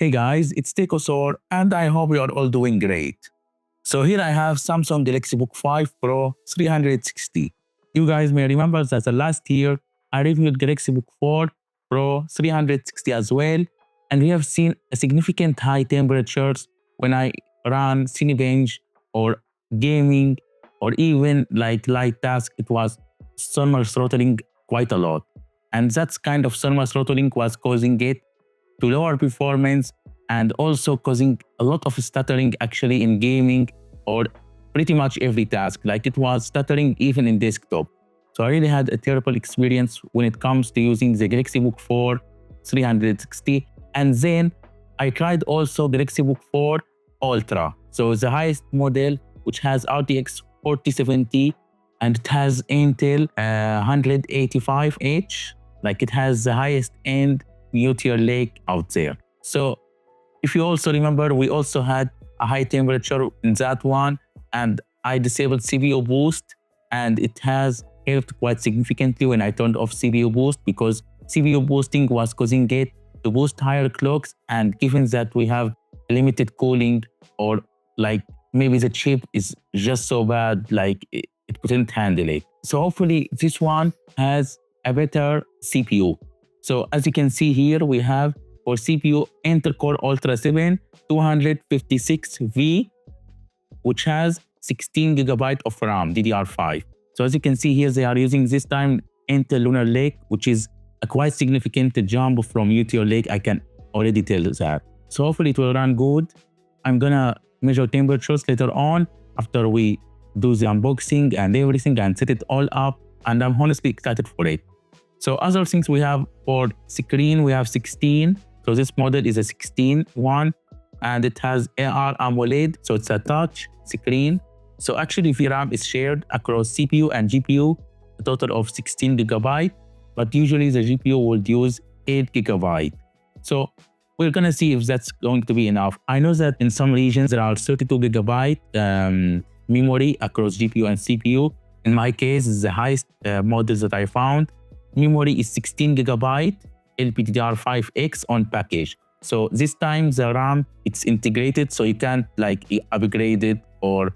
Hey guys, it's Tekosor and I hope you are all doing great. So here I have Samsung Galaxy Book 5 Pro 360. You guys may remember that the last year I reviewed Galaxy Book 4 Pro 360 as well, and we have seen a significant high temperatures when I run Cinebench or gaming or even like light task. It was thermal throttling quite a lot, and that kind of thermal throttling was causing it to lower performance and also causing a lot of stuttering actually in gaming or pretty much every task. Like it was stuttering even in desktop. So I really had a terrible experience when it comes to using the Galaxy Book 4 360. And then I tried also Galaxy Book 4 Ultra. So the highest model, which has RTX 4070 and it has Intel 185H. Like it has the highest end Lunar Lake out there. So if you also remember, we also had a high temperature in that one, and I disabled CPU boost, and it has helped quite significantly when I turned off CPU boost, because CPU boosting was causing it to boost higher clocks, and given that we have limited cooling, or like maybe the chip is just so bad, like it couldn't handle it. So hopefully this one has a better CPU. So as you can see here, we have for CPU Intel Core Ultra 7 256V, which has 16 GB of RAM DDR5. So as you can see here, they are using this time Intel Lunar Lake, which is a quite significant jump from Lunar Lake. I can already tell that. So hopefully it will run good. I'm gonna measure temperatures later on after we do the unboxing and everything and set it all up. And I'm honestly excited for it. So other things we have for screen, we have 16. So this model is a 16 one, and it has AR AMOLED. So it's a touch screen. So actually VRAM is shared across CPU and GPU, a total of 16 GB, but usually the GPU will use 8 GB. So we're gonna see if that's going to be enough. I know that in some regions there are 32 GB memory across GPU and CPU. In my case, the highest models that I found, memory is 16 GB LPDDR5X on package. So this time the RAM, it's integrated, so you can't like upgrade it, or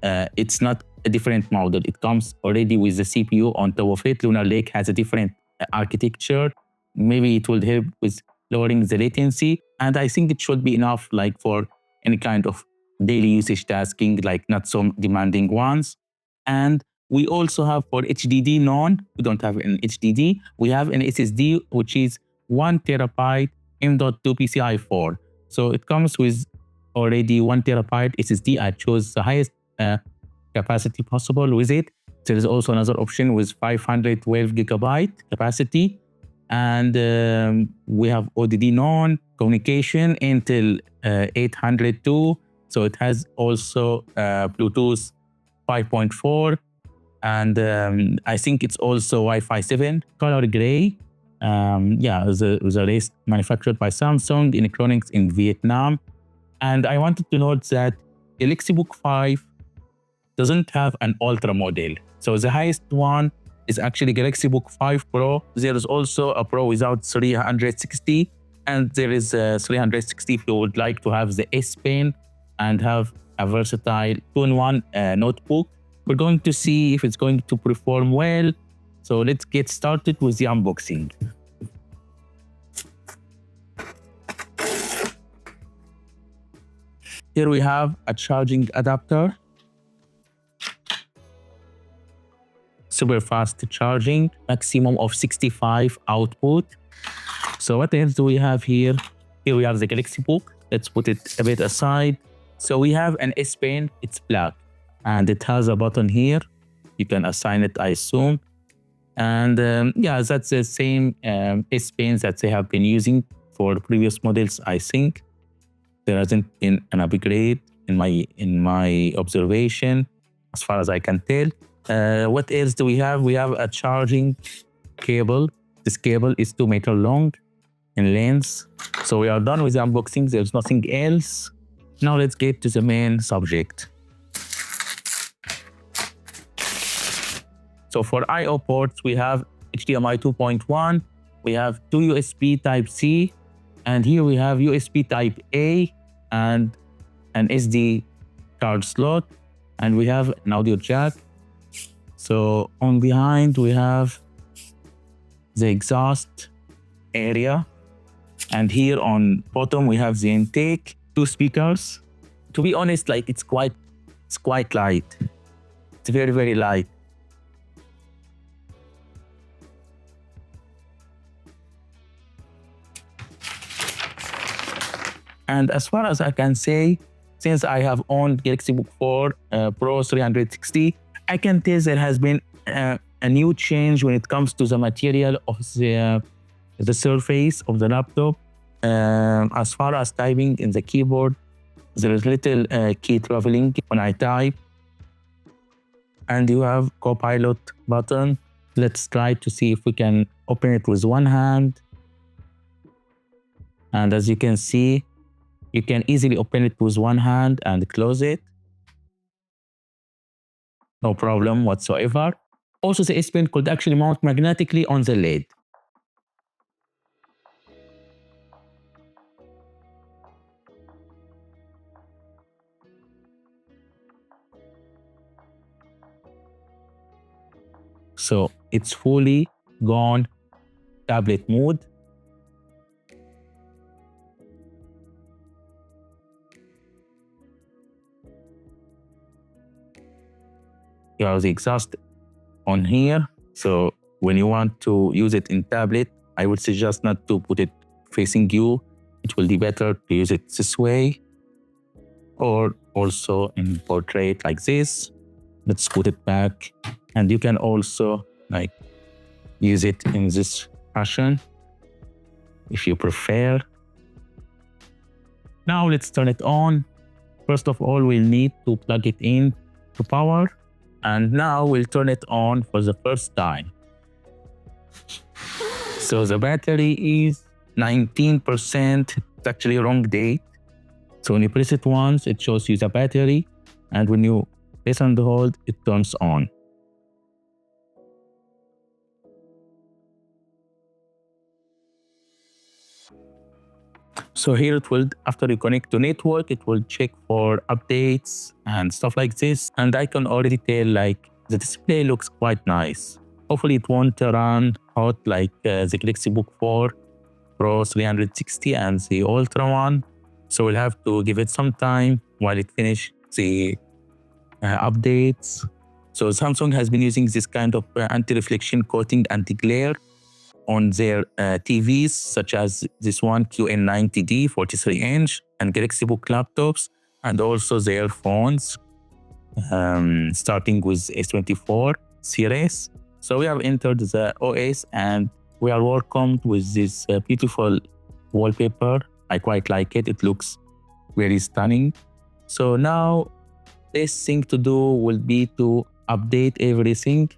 it's not a different model. It comes already with the CPU on top of it. Lunar Lake has a different architecture. Maybe it will help with lowering the latency, and I think it should be enough like for any kind of daily usage tasking, like not so demanding ones. And we also have for HDD we don't have an HDD. We have an SSD, which is 1 TB M.2 PCI 4. So it comes with already 1 TB SSD. I chose the highest capacity possible with it. There is also another option with 512 GB capacity. And we have ODD communication Intel 802. So it has also Bluetooth 5.4. And I think it's also Wi-Fi 7, color gray. Yeah, it was a race manufactured by Samsung Electronics in Vietnam. And I wanted to note that Galaxy Book 5 doesn't have an Ultra model. So the highest one is actually Galaxy Book 5 Pro. There is also a Pro without 360, and there is a 360 if you would like to have the S Pen and have a versatile 2-in-1 notebook. We're going to see if it's going to perform well. So let's get started with the unboxing. Here we have a charging adapter. Super fast charging, maximum of 65 output. So what else do we have here? Here we have the Galaxy Book. Let's put it a bit aside. So we have an S Pen, it's black, and it has a button here. You can assign it, I assume. And yeah, that's the same S Pen that they have been using for previous models, I think. There hasn't been an upgrade in my observation, as far as I can tell. What else do we have? We have a charging cable. This cable is 2 meters long in length. So we are done with the unboxing. There's nothing else. Now let's get to the main subject. So for I/O ports, we have HDMI 2.1. We have 2 USB Type-C And here we have USB type A and an SD card slot, and we have an audio jack. So on behind we have the exhaust area, and here on bottom we have the intake, 2 speakers. To be honest, like it's quite light. It's very, very light. And as far as I can say, since I have owned Galaxy Book 4 Pro 360, I can tell there has been a new change when it comes to the material of the surface of the laptop. As far as typing in the keyboard, there is little key traveling when I type. And you have Copilot button. Let's try to see if we can open it with one hand. And as you can see, you can easily open it with one hand and close it. No problem whatsoever. Also, the S Pen could actually mount magnetically on the lid. So it's fully gone tablet mode. You have the exhaust on here. So when you want to use it in tablet, I would suggest not to put it facing you. It will be better to use it this way, or also in portrait like this. Let's put it back. And you can also like use it in this fashion if you prefer. Now let's turn it on. First of all, we'll need to plug it in to power. And now we'll turn it on for the first time. So the battery is 19%. It's actually a wrong date. So when you press it once, it shows you the battery. And when you press and hold, it turns on. So here it will, after you connect to network, it will check for updates and stuff like this. And I can already tell like the display looks quite nice. Hopefully it won't run hot like the Galaxy Book 4 Pro 360 and the Ultra one. So we'll have to give it some time while it finishes the updates. So Samsung has been using this kind of anti-reflection coating, anti-glare on their TVs, such as this one QN90D 43-inch and Galaxy Book laptops, and also their phones, starting with S24 series. So we have entered the OS and we are welcomed with this beautiful wallpaper. I quite like it. It looks very stunning. So now this thing to do will be to update everything.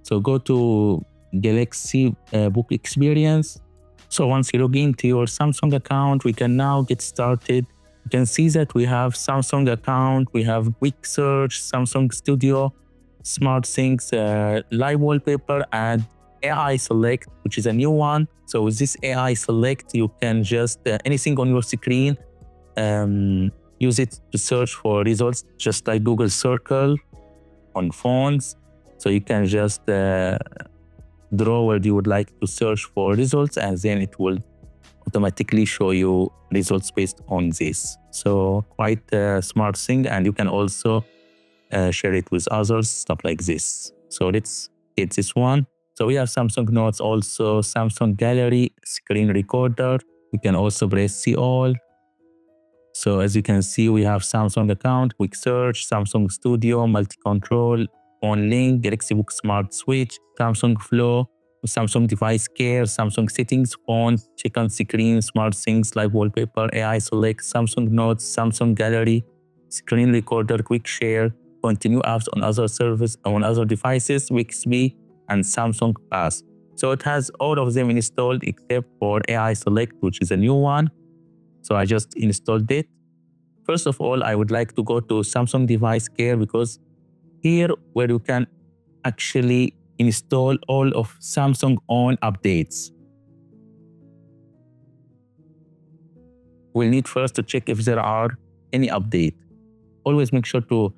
So go to Galaxy Book Experience. So once you log into your Samsung account, we can now get started. You can see that we have Samsung account, we have quick search, Samsung Studio, SmartThings, live wallpaper, and AI Select, which is a new one. So with this AI Select, you can just anything on your screen, use it to search for results, just like Google Circle on phones. So you can just draw where you would like to search for results, and then it will automatically show you results based on this. So quite a smart thing, and you can also share it with others, stuff like this. So let's get this one. So we have Samsung Notes, also Samsung Gallery, screen recorder. We can also press see all. So as you can see, we have Samsung account, quick search, Samsung Studio, multi-control, on link, Galaxy Book Smart Switch, Samsung Flow, Samsung Device Care, Samsung Settings, Phone, check on screen, SmartThings, live wallpaper, AI Select, Samsung Notes, Samsung Gallery, screen recorder, quick share, continue apps on other service on other devices, Wixby, and Samsung Pass. So it has all of them installed except for AI Select, which is a new one. So I just installed it. First of all, I would like to go to Samsung Device Care, because here where you can actually install all of Samsung own updates. we'll need first to check if there are any update. Always make sure to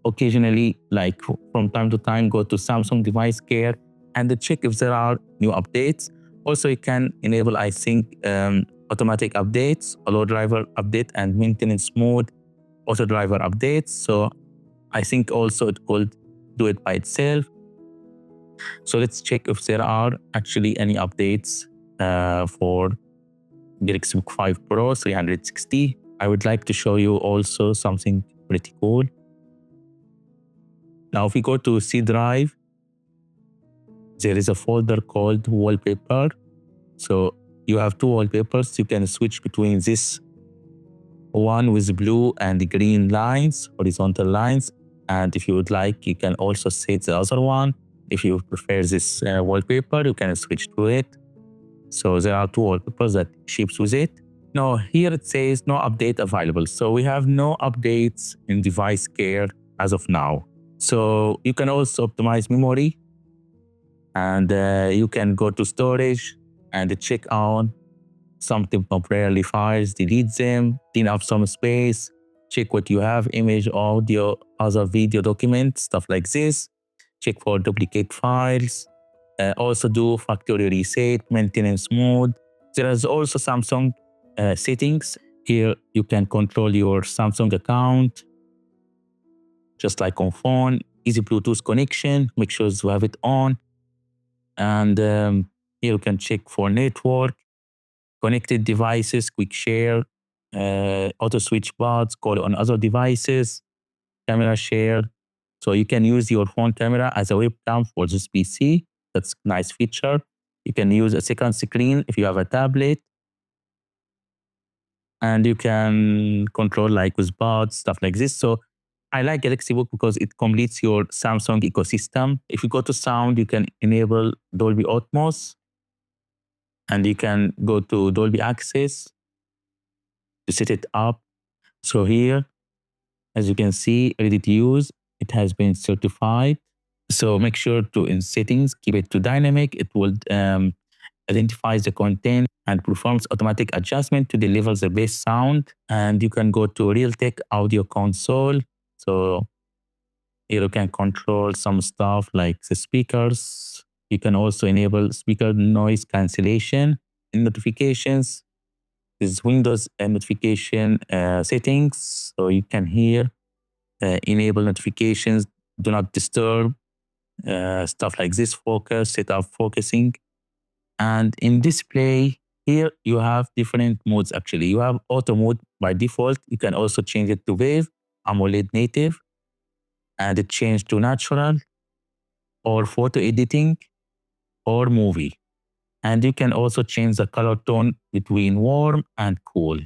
occasionally, like from time to time, go to Samsung device care and check if there are new updates. Also, you can enable, I think, automatic updates, auto driver update, and maintenance mode auto driver updates. So I think also it could do it by itself. So let's check if there are actually any updates for Galaxy Book 5 Pro 360. I would like to show you also something pretty cool. Now, if we go to C drive, there is a folder called wallpaper. So you have two wallpapers. You can switch between this one with blue and green lines, horizontal lines. And if you would like, you can also set the other one. If you prefer this wallpaper, you can switch to it. So there are two wallpapers that ships with it. Now here it says no update available. So we have no updates in device care as of now. So you can also optimize memory, and you can go to storage and check on some temporary files, delete them, clean up some space, check what you have, image, audio, other video documents, stuff like this. Check for duplicate files. Also do factory reset, maintenance mode. There is also Samsung settings. Here you can control your Samsung account, just like on phone. Easy Bluetooth connection, make sure you have it on. And here you can check for network, connected devices, quick share, auto switch bots, call on other devices, camera share. So you can use your phone camera as a webcam for this PC. That's a nice feature. You can use a second screen if you have a tablet. And you can control like with bots, stuff like this. So I like Galaxy Book because it completes your Samsung ecosystem. If you go to sound, you can enable Dolby Atmos, and you can go to Dolby Access to set it up. So here, as you can see, ready to use, it has been certified. So make sure to, in settings, keep it to dynamic. It will identify the content and performs automatic adjustment to deliver the best sound. And you can go to Realtek Audio Console. So here you can control some stuff like the speakers. You can also enable speaker noise cancellation in notifications. This Windows notification settings. So you can here enable notifications, do not disturb, stuff like this, focus, set up focusing. And in display, here you have different modes actually. You have auto mode by default. You can also change it to wave, AMOLED native, and it change to natural, or photo editing, or movie. And you can also change the color tone between warm and cool.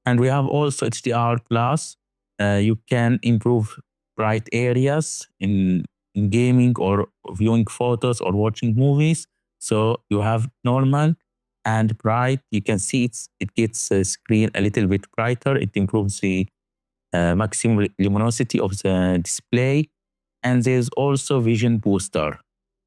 And we have also HDR plus. You can improve bright areas in gaming or viewing photos or watching movies. So you have normal and bright. You can see it gets the screen a little bit brighter. It improves the maximum luminosity of the display. And there's also vision booster.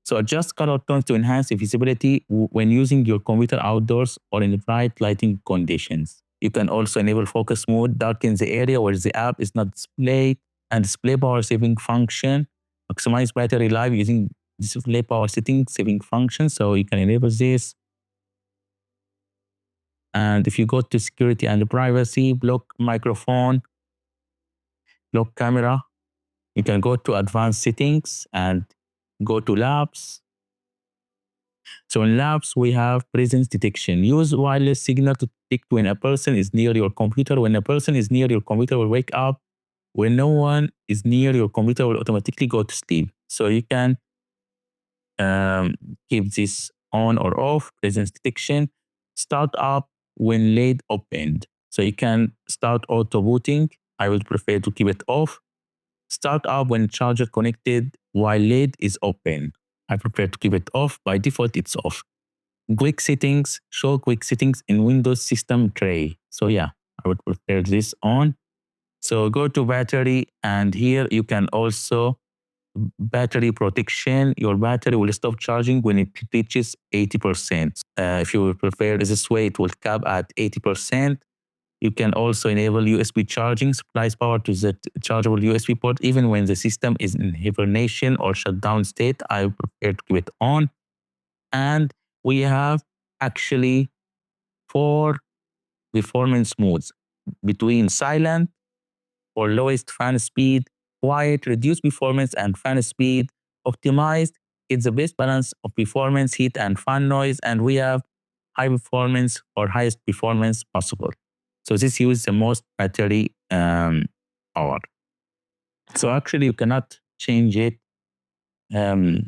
So adjust color tones to enhance the visibility when using your computer outdoors or in bright lighting conditions. You can also enable focus mode, darken the area where the app is not displayed, and display power saving function. Maximize battery life using display power saving function. So you can enable this. And if you go to security and privacy, block microphone, block camera, you can go to advanced settings and go to labs. So in labs, we have presence detection. Use wireless signal to detect when a person is near your computer. When a person is near your computer, will wake up. When no one is near your computer, will automatically go to sleep. So you can keep this on or off, presence detection. Start up when LED opened. So you can start auto booting. I would prefer to keep it off. Start up when charger connected while LED is open. I prefer to keep it off. By default, it's off. Quick settings, show quick settings in Windows system tray. So yeah, I would prefer this on. So go to battery, and here you can also battery protection. Your battery will stop charging when it reaches 80%. If you prefer this way, it will cap at 80%. You can also enable USB charging, supplies power to the chargeable USB port even when the system is in hibernation or shutdown state. I prefer to keep it on. And we have actually 4 performance modes between silent or lowest fan speed, quiet, reduced performance, and fan speed. Optimized, it's the best balance of performance, heat, and fan noise. And we have high performance or highest performance possible. So this uses the most battery power. So actually, you cannot change it um,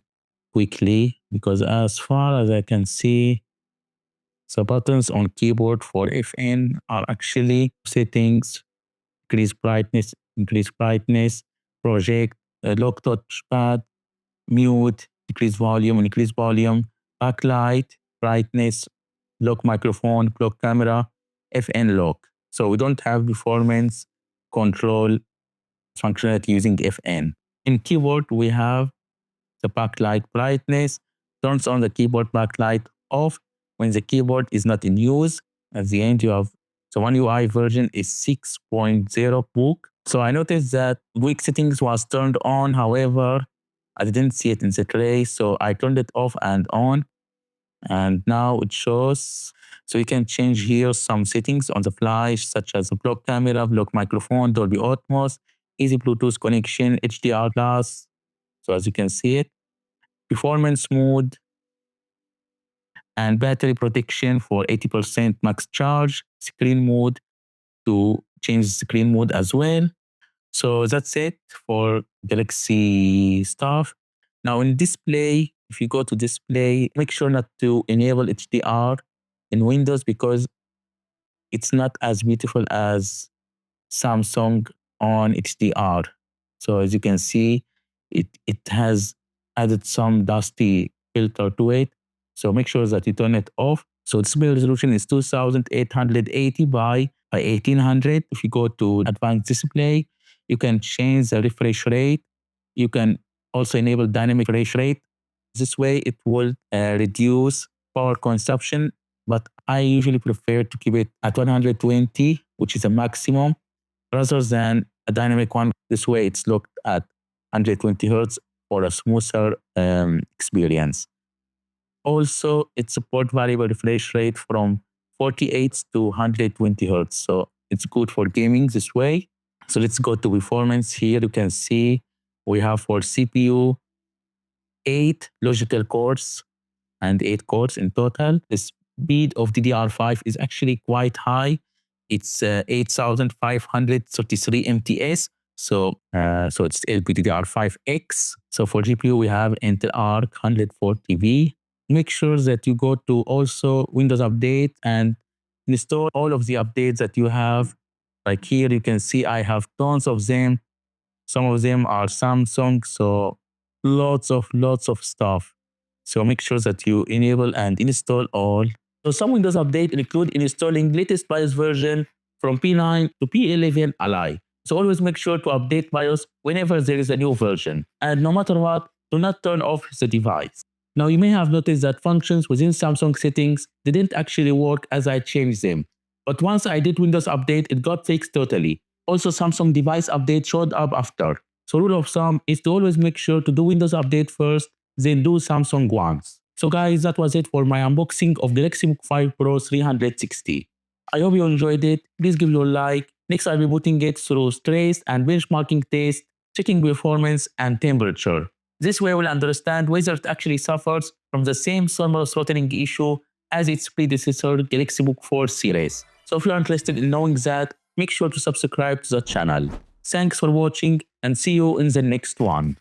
quickly because as far as I can see, the buttons on keyboard for FN are actually settings, increase brightness, project, lock touchpad, mute, increase volume, backlight, brightness, lock microphone, lock camera, FN lock. So we don't have performance control functionality using FN. In keyboard, we have the backlight brightness, turns on the keyboard backlight off when the keyboard is not in use. At the end, you have the One UI version is 6.0 book. So I noticed that weak settings was turned on. However, I didn't see it in the tray, so I turned it off and on. And now it shows. So you can change here some settings on the fly, such as vlog camera, vlog microphone, Dolby Atmos, easy Bluetooth connection, HDR glass. So as you can see it, performance mode, and battery protection for 80% max charge, screen mode to change the screen mode as well. So that's it for Galaxy stuff. Now in display, if you go to display, make sure not to enable HDR in Windows because it's not as beautiful as Samsung on HDR. So as you can see, it has added some dusty filter to it. So make sure that you turn it off. So display resolution is 2880 by 1800. If you go to advanced display, you can change the refresh rate. You can also enable dynamic refresh rate. This way it will reduce power consumption, but I usually prefer to keep it at 120, which is a maximum, rather than a dynamic one. This way it's locked at 120 hertz for a smoother experience. Also, it supports variable refresh rate from 48 to 120 hertz. So it's good for gaming this way. So let's go to performance. Here you can see we have for CPU 8 logical cores and 8 cores in total. The speed of DDR5 is actually quite high. It's 8,533 MTS. So it's LPDDR5X. So for GPU, we have Intel Arc 140V. Make sure that you go to also Windows Update and install all of the updates that you have. Like here, you can see I have tons of them. Some of them are Samsung, so lots of stuff. So make sure that you enable and install all. So some Windows update include installing latest BIOS version from P9 to P11 Ally. So always make sure to update BIOS whenever there is a new version. And no matter what, do not turn off the device. Now you may have noticed that functions within Samsung settings didn't actually work as I changed them. But once I did Windows update, it got fixed totally. Also, Samsung device update showed up after. So rule of thumb is to always make sure to do Windows update first, then do Samsung ones. So guys, that was it for my unboxing of Galaxy Book 5 Pro 360. I hope you enjoyed it. Please give your like. Next I'll be putting it through stress and benchmarking test, checking performance and temperature. This way we'll understand whether it actually suffers from the same thermal throttling issue as its predecessor Galaxy Book 4 series. So if you're interested in knowing that, make sure to subscribe to the channel. Thanks for watching and see you in the next one.